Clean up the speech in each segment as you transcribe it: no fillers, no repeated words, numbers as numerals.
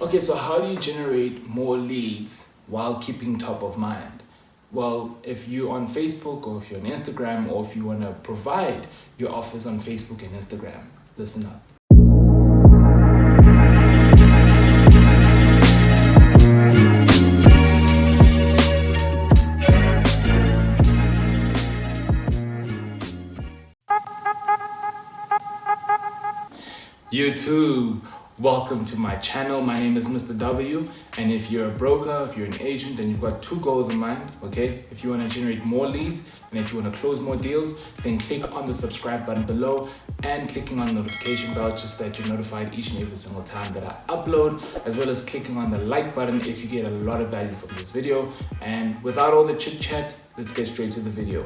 Okay, so how do you generate more leads while keeping top of mind? Well, if you're on Facebook or if you're on Instagram or if you want to provide your offers on Facebook and Instagram, listen up. YouTube, welcome to my channel. My name is Mr. W, and if you're a broker, if you're an agent and you've got two goals in mind, okay, if you want to generate more leads and if you want to close more deals, then click on the subscribe button below and clicking on the notification bell just so that you're notified each and every single time that I upload, as well as clicking on the like button if you get a lot of value from this video. And without all the chit chat, let's get straight to the video.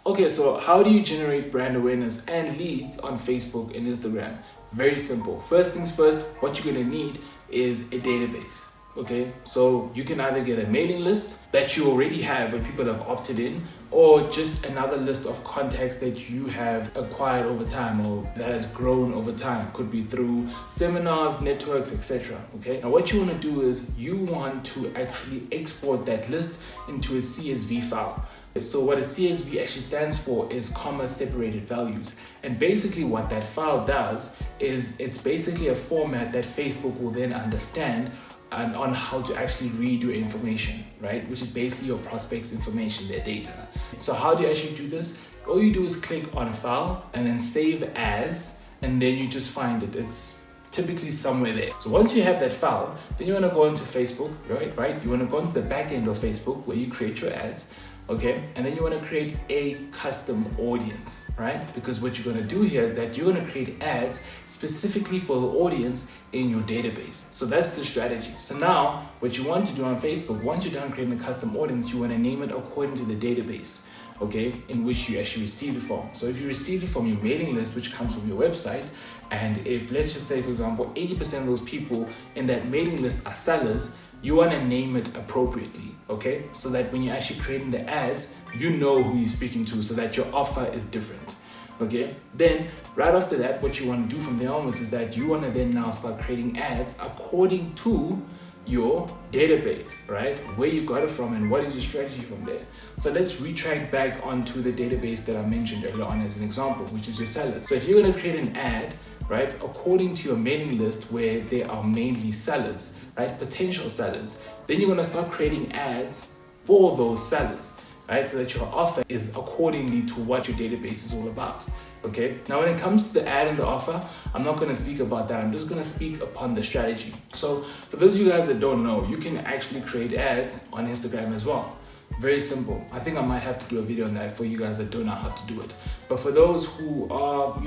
Okay, so how do you generate brand awareness and leads on Facebook and Instagram? Very simple. First things first, what you're gonna need is a database. Okay, so you can either get a mailing list that you already have where people have opted in, or just another list of contacts that you have acquired over time or that has grown over time. Could be through seminars, networks, etc. Okay, now what you want to do is you want to actually export that list into a CSV file. So what a CSV actually stands for is comma separated values. And basically what that file does is it's basically a format that Facebook will then understand and on how to actually read your information, right? Which is basically your prospects' information, their data. So how do you actually do this? All you do is click on file and then save as, and then you just find it. It's typically somewhere there. So once you have that file, then you want to go into Facebook, right? You want to go into the back end of Facebook where you create your ads. Okay, and then you want to create a custom audience, right? Because what you're going to do here is that you're going to create ads specifically for the audience in your database. So that's the strategy. So now what you want to do on Facebook, once you're done creating a custom audience, you want to name it according to the database, okay, in which you actually received it from. So if you received it from your mailing list, which comes from your website, and if, let's just say, for example, 80% of those people in that mailing list are sellers, you want to name it appropriately, okay? So that when you're actually creating the ads, you know who you're speaking to so that your offer is different, okay? Then right after that, what you want to do from there onwards is that you want to then now start creating ads according to your database, right? Where you got it from and what is your strategy from there. So let's retract back onto the database that I mentioned earlier on as an example, which is your sellers. So if you're going to create an ad, right, according to your mailing list where they are mainly sellers, right, potential sellers, then you're going to start creating ads for those sellers, right, so that your offer is accordingly to what your database is all about. Okay, now when it comes to the ad and the offer, I'm not going to speak about that. I'm just going to speak upon the strategy. So for those of you guys that don't know, you can actually create ads on Instagram as well. Very simple. I think I might have to do a video on that for you guys that don't know how to do it. But for those who are,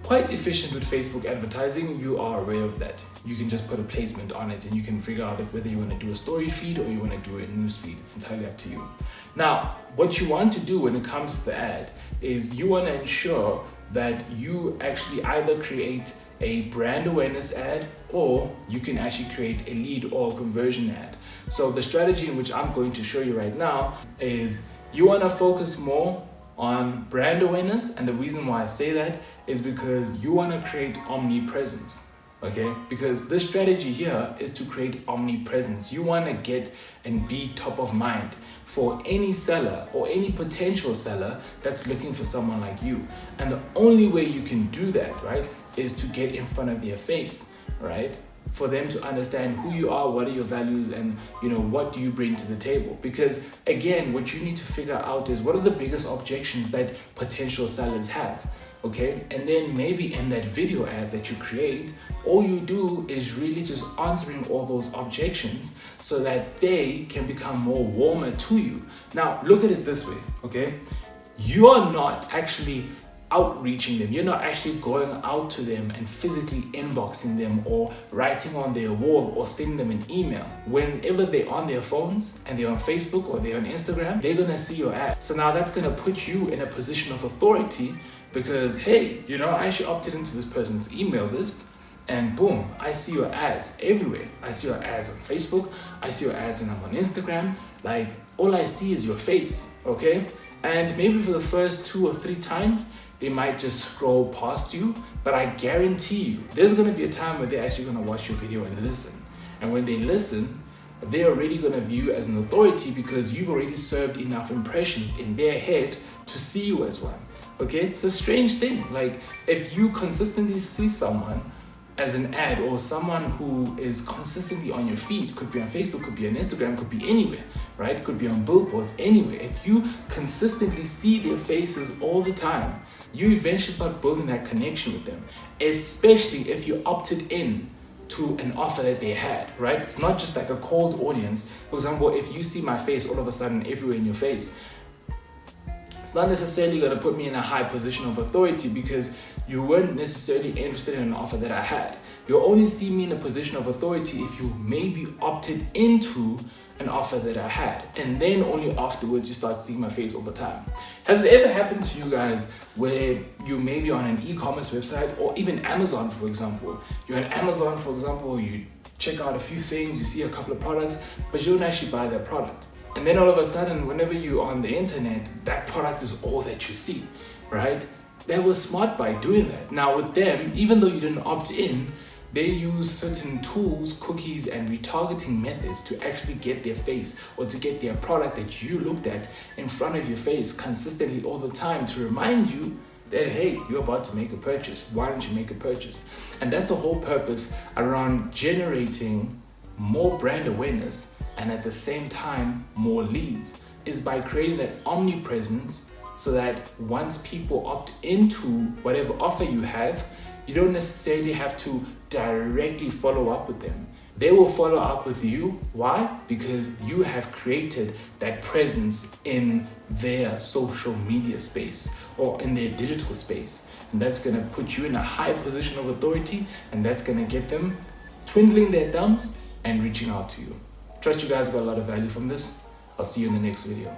quite efficient with Facebook advertising, you are aware of that. You can just put a placement on it and you can figure out whether you want to do a story feed or you want to do a news feed. It's entirely up to you. Now, what you want to do when it comes to the ad is you want to ensure that you actually either create a brand awareness ad or you can actually create a lead or conversion ad. So the strategy in which I'm going to show you right now is you want to focus more on brand awareness, and the reason why I say that is because you want to create omnipresence, okay? Because this strategy here is to create omnipresence. You want to get and be top of mind for any seller or any potential seller that's looking for someone like you. And the only way you can do that, right, is to get in front of their face, right? For them to understand who you are, what are your values, and what do you bring to the table. Because again, what you need to figure out is what are the biggest objections that potential sellers have, okay? And then maybe in that video ad that you create, all you do is really just answering all those objections so that they can become more warmer to you. Now, look at it this way, okay? You're not actually outreaching them. You're not actually going out to them and physically inboxing them or writing on their wall or sending them an email. Whenever they're on their phones and they're on Facebook or they're on Instagram, they're gonna see your ad. So now that's gonna put you in a position of authority because, hey, I actually opted into this person's email list and boom, I see your ads everywhere. I see your ads on Facebook, I see your ads when I'm on Instagram. Like, all I see is your face, okay? And maybe for the first 2 or 3 times, they might just scroll past you, but I guarantee you, there's gonna be a time where they're actually gonna watch your video and listen. And when they listen, they're already gonna view you as an authority because you've already served enough impressions in their head to see you as one. Okay, it's a strange thing. Like, if you consistently see someone as an ad, or someone who is consistently on your feed, could be on Facebook, could be on Instagram, could be anywhere, right? Could be on billboards, anywhere. If you consistently see their faces all the time, you eventually start building that connection with them, especially if you opted in to an offer that they had, right? It's not just like a cold audience. For example, if you see my face all of a sudden everywhere in your face, it's not necessarily going to put me in a high position of authority because you weren't necessarily interested in an offer that I had. You'll only see me in a position of authority if you maybe opted into an offer that I had, and then only afterwards you start seeing my face all the time. Has it ever happened to you guys where you may be on an e-commerce website, or even Amazon, for example? You're on Amazon, for example, you check out a few things, you see a couple of products, but you don't actually buy that product. And then all of a sudden, whenever you're on the internet, that product is all that you see, right? They were smart by doing that. Now with them, even though you didn't opt in, they use certain tools, cookies, and retargeting methods to actually get their face, or to get their product that you looked at in front of your face consistently all the time, to remind you that, hey, you're about to make a purchase. Why don't you make a purchase? And that's the whole purpose around generating more brand awareness and at the same time more leads, is by creating that omnipresence, so that once people opt into whatever offer you have, you don't necessarily have to directly follow up with them. They will follow up with you. Why? Because you have created that presence in their social media space or in their digital space. And that's gonna put you in a high position of authority, and that's gonna get them twiddling their thumbs and reaching out to you. Trust you guys got a lot of value from this. I'll see you in the next video.